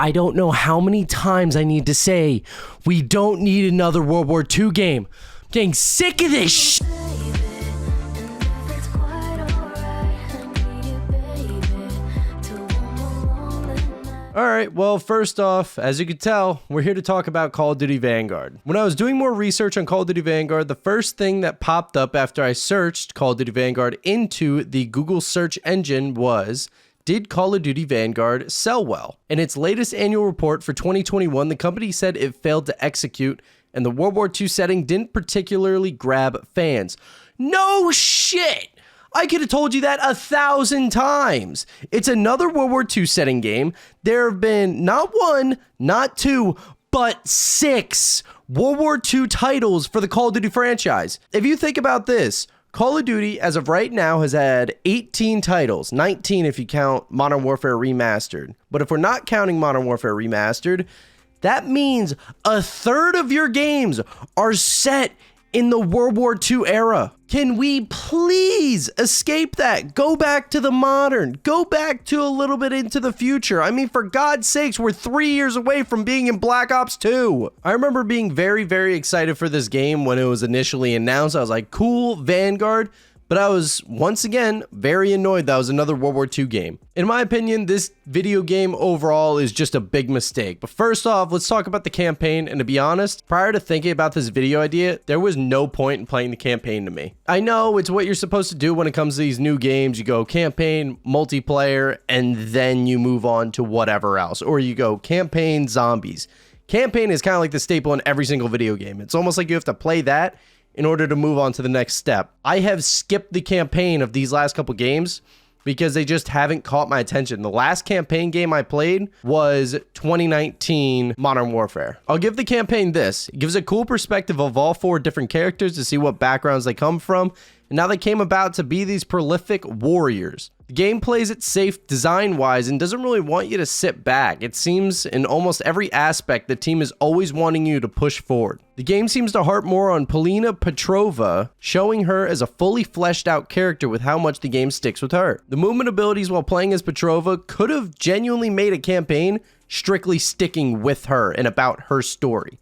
I don't know how many times I need to say, we don't need another World War II game. I'm getting sick of this shit. Alright, well, first off, as you can tell, we're here to talk about Call of Duty Vanguard. When I was doing more research on Call of Duty Vanguard, the first thing that popped up after I searched Call of Duty Vanguard into the Google search engine was, did Call of Duty Vanguard sell well? In its latest annual report for 2021, the company said it failed to execute, and the World War II setting didn't particularly grab fans. No shit! I could have told you that 1,000 times. It's another World War II setting game. There have been not one, not two, but 6 World War II titles for the Call of Duty franchise. If you think about this, Call of Duty, as of right now, has had 18 titles, 19 if you count Modern Warfare Remastered. But if we're not counting Modern Warfare Remastered, that means a third of your games are set in the World War II era. Can we please escape that? Go back to the modern. Go back to a little bit into the future. I mean, for God's sakes, we're 3 years away from being in Black Ops 2. I remember being very, very excited for this game when it was initially announced. I was like, cool, Vanguard. But I was, once again, very annoyed that was another World War II game. In my opinion, this video game overall is just a big mistake. But first off, let's talk about the campaign. And to be honest, prior to thinking about this video idea, there was no point in playing the campaign to me. I know it's what you're supposed to do when it comes to these new games. You go campaign, multiplayer, and then you move on to whatever else. Or you go campaign, zombies. Campaign is kind of like the staple in every single video game. It's almost like you have to play that in order to move on to the next step. I have skipped the campaign of these last couple games because they just haven't caught my attention. The last campaign game I played was 2019 Modern Warfare. I'll give the campaign this. It gives a cool perspective of all 4 different characters to see what backgrounds they come from and how they came about to be these prolific warriors. The game plays it safe design-wise and doesn't really want you to sit back. It seems in almost every aspect the team is always wanting you to push forward. The game seems to harp more on Polina Petrova, showing her as a fully fleshed out character with how much the game sticks with her. The movement abilities while playing as Petrova could have genuinely made a campaign strictly sticking with her and about her story.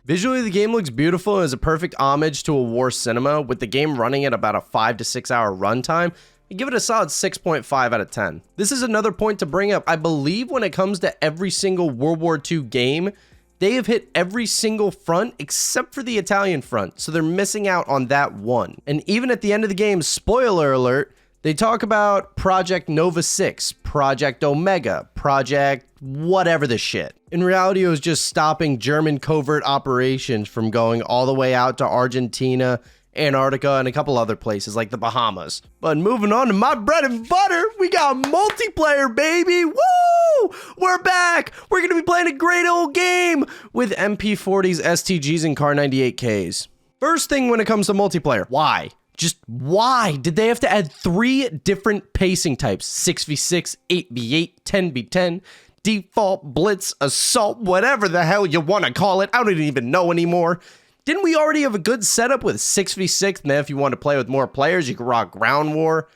Visually, the game looks beautiful and is a perfect homage to a war cinema, with the game running at about a 5 to 6 hour runtime. I give it a solid 6.5 out of 10. This is another point to bring up. I believe when it comes to every single World War II game, they have hit every single front except for the Italian front, so they're missing out on that one. And even at the end of the game, spoiler alert, they talk about Project Nova 6, Project Omega, Project whatever the shit. In reality, it was just stopping German covert operations from going all the way out to Argentina, Antarctica, and a couple other places like the Bahamas. But moving on to my bread and butter, we got multiplayer, baby! Woo! We're back! We're gonna be playing a great old game with MP40s, STGs, and Car 98Ks. First thing when it comes to multiplayer, why? Just why did they have to add 3 different pacing types? 6v6, 8v8, 10v10, default, blitz, assault, whatever the hell you want to call it. I don't even know anymore. Didn't we already have a good setup with 6v6? And then if you want to play with more players, you could rock Ground War.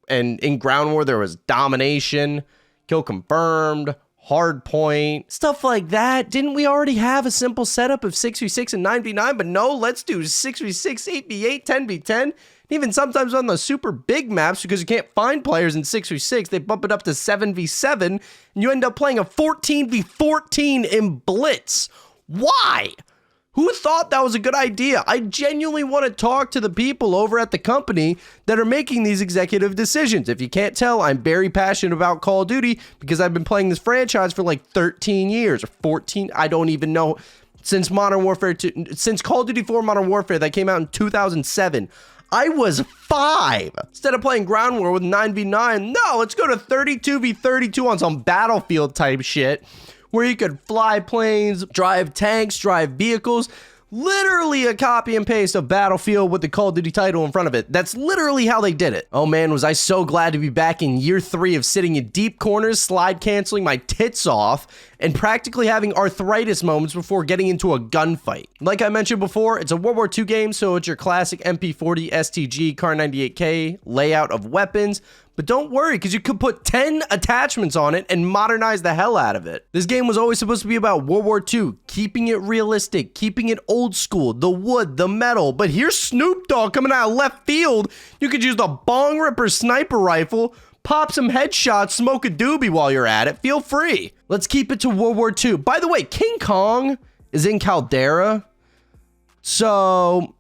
And in Ground War, there was Domination, Kill Confirmed, Hardpoint, stuff like that. Didn't we already have a simple setup of 6v6 and 9v9? But no, let's do 6v6, 8v8, 10v10. Even sometimes on the super big maps, because you can't find players in 6v6, they bump it up to 7v7, and you end up playing a 14v14 in Blitz. Why? Who thought that was a good idea? I genuinely want to talk to the people over at the company that are making these executive decisions. If you can't tell, I'm very passionate about Call of Duty because I've been playing this franchise for like 13 years or 14. I don't even know. Since Modern Warfare 2, since Call of Duty 4 Modern Warfare that came out in 2007. I was 5. Instead of playing Ground War with 9v9, no, let's go to 32v32 on some Battlefield type shit where you could fly planes, drive tanks, drive vehicles. literally a copy and paste of Battlefield with the Call of Duty title in front of it. That's literally how they did it. Oh man, was I so glad to be back in year 3 of sitting in deep corners, slide canceling my tits off, and practically having arthritis moments before getting into a gunfight. Like I mentioned before, it's a World War II game, so it's your classic MP40 STG Car 98K layout of weapons. But don't worry, because you could put 10 attachments on it and modernize the hell out of it. This game was always supposed to be about World War II, keeping it realistic, keeping it old school, the wood, the metal. But here's Snoop Dogg coming out of left field. You could use the Bong Ripper sniper rifle, pop some headshots, smoke a doobie while you're at it. Feel free. Let's keep it to World War II. By the way, King Kong is in Caldera. So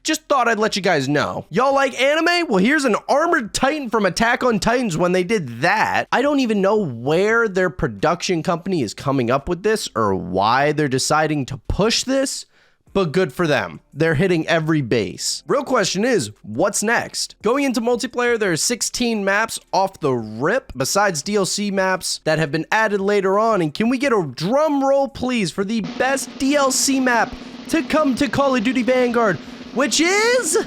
just thought I'd let you guys know. Y'all like anime? Well, here's an armored titan from Attack on Titans when they did that. I don't even know where their production company is coming up with this or why they're deciding to push this, but good for them. They're hitting every base. Real question is, what's next? Going into multiplayer, there are 16 maps off the rip, besides DLC maps that have been added later on. And can we get a drum roll, please, for the best DLC map to come to Call of Duty Vanguard, which is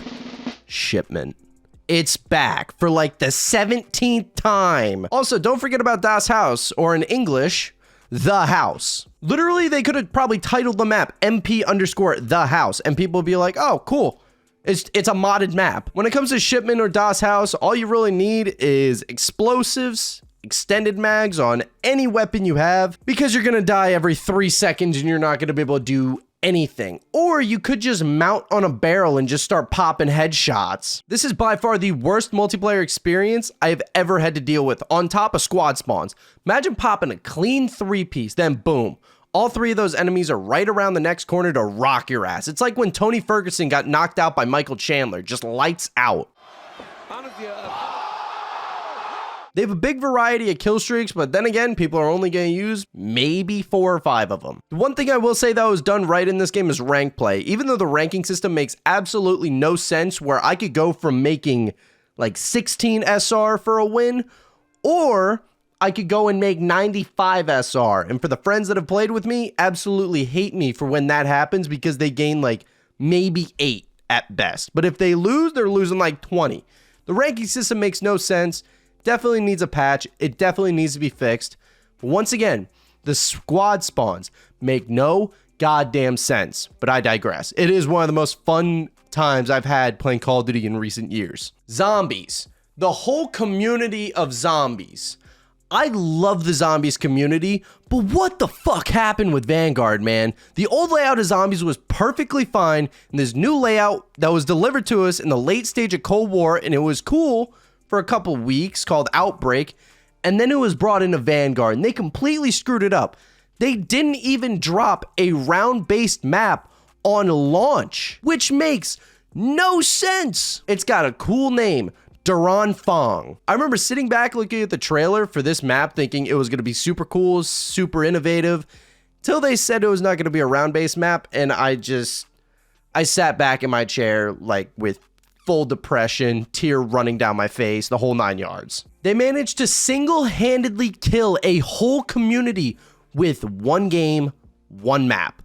Shipment. It's back for like the 17th time. Also, don't forget about Das Haus, or in English, The House. Literally, they could have probably titled the map MP_The House, and people would be like, oh, cool. It's a modded map. When it comes to Shipment or Das Haus, all you really need is explosives, extended mags on any weapon you have, because you're gonna die every 3 seconds and you're not gonna be able to do anything. Or you could just mount on a barrel and just start popping headshots. This is by far the worst multiplayer experience I have ever had to deal with, on top of squad spawns. Imagine popping a clean 3-piece, then boom, all 3 of those enemies are right around the next corner to rock your ass. It's like when Tony Ferguson got knocked out by Michael Chandler, just lights out. They have a big variety of kill streaks, but then again, people are only going to use maybe 4 or 5 of them. The one thing I will say that was done right in this game is rank play. Even though the ranking system makes absolutely no sense, where I could go from making like 16 SR for a win, or I could go and make 95 SR. And for the friends that have played with me, absolutely hate me for when that happens, because they gain like maybe 8 at best. But if they lose, they're losing like 20. The ranking system makes no sense. Definitely needs a patch. It definitely needs to be fixed. But once again, the squad spawns make no goddamn sense. But I digress. It is one of the most fun times I've had playing Call of Duty in recent years. Zombies. The whole community of zombies. I love the zombies community, but what the fuck happened with Vanguard, man? The old layout of zombies was perfectly fine, and this new layout that was delivered to us in the late stage of Cold War, and it was cool for a couple weeks, called Outbreak, and then it was brought into Vanguard, and they completely screwed it up. They didn't even drop a round-based map on launch, which makes no sense. It's got a cool name, Duran Fong. I remember sitting back looking at the trailer for this map thinking it was going to be super cool, super innovative, till they said it was not going to be a round-based map, and I sat back in my chair like with full depression, tear running down my face, the whole 9 yards. They managed to single-handedly kill a whole community with one game, one map.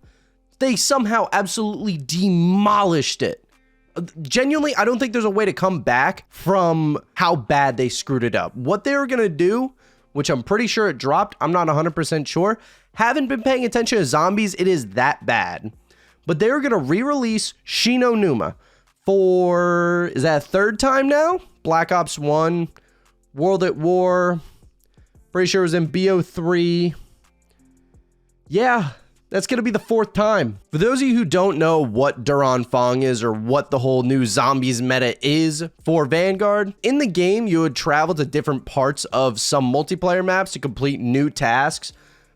They somehow absolutely demolished it. Genuinely, I don't think there's a way to come back from how bad they screwed it up. What they were going to do, which I'm pretty sure it dropped, I'm not 100% sure. Haven't been paying attention to zombies, it is that bad. But they were going to re-release Shino Numa for, is that a 3rd time now? Black Ops 1, World at War, pretty sure it was in BO3. Yeah, that's going to be the 4th time. For those of you who don't know what Duran Fong is, or what the whole new zombies meta is for Vanguard, in the game you would travel to different parts of some multiplayer maps to complete new tasks,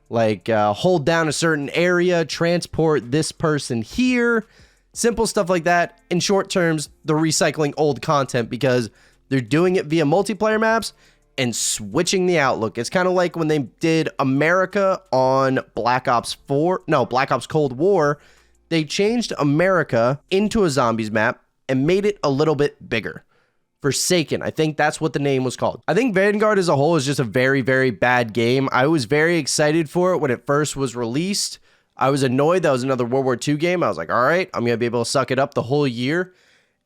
like hold down a certain area, transport this person here, simple stuff like that. In short terms, they're recycling old content because they're doing it via multiplayer maps and switching the outlook. It's kind of like when they did America on Black Ops Cold War. They changed America into a zombies map and made it a little bit bigger. Forsaken, I think that's what the name was called. I think Vanguard as a whole is just a very, very bad game. I was very excited for it when it first was released. I was annoyed that was another World War II game. I was like, all right, I'm going to be able to suck it up the whole year.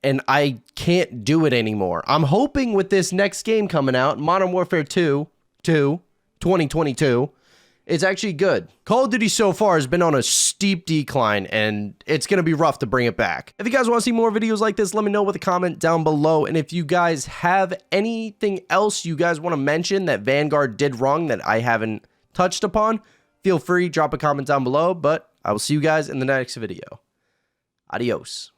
And I can't do it anymore. I'm hoping with this next game coming out, Modern Warfare 2, 2022, it's actually good. Call of Duty so far has been on a steep decline, and it's going to be rough to bring it back. If you guys want to see more videos like this, let me know with a comment down below. And if you guys have anything else you guys want to mention that Vanguard did wrong that I haven't touched upon, feel free, drop a comment down below. But I will see you guys in the next video. Adios.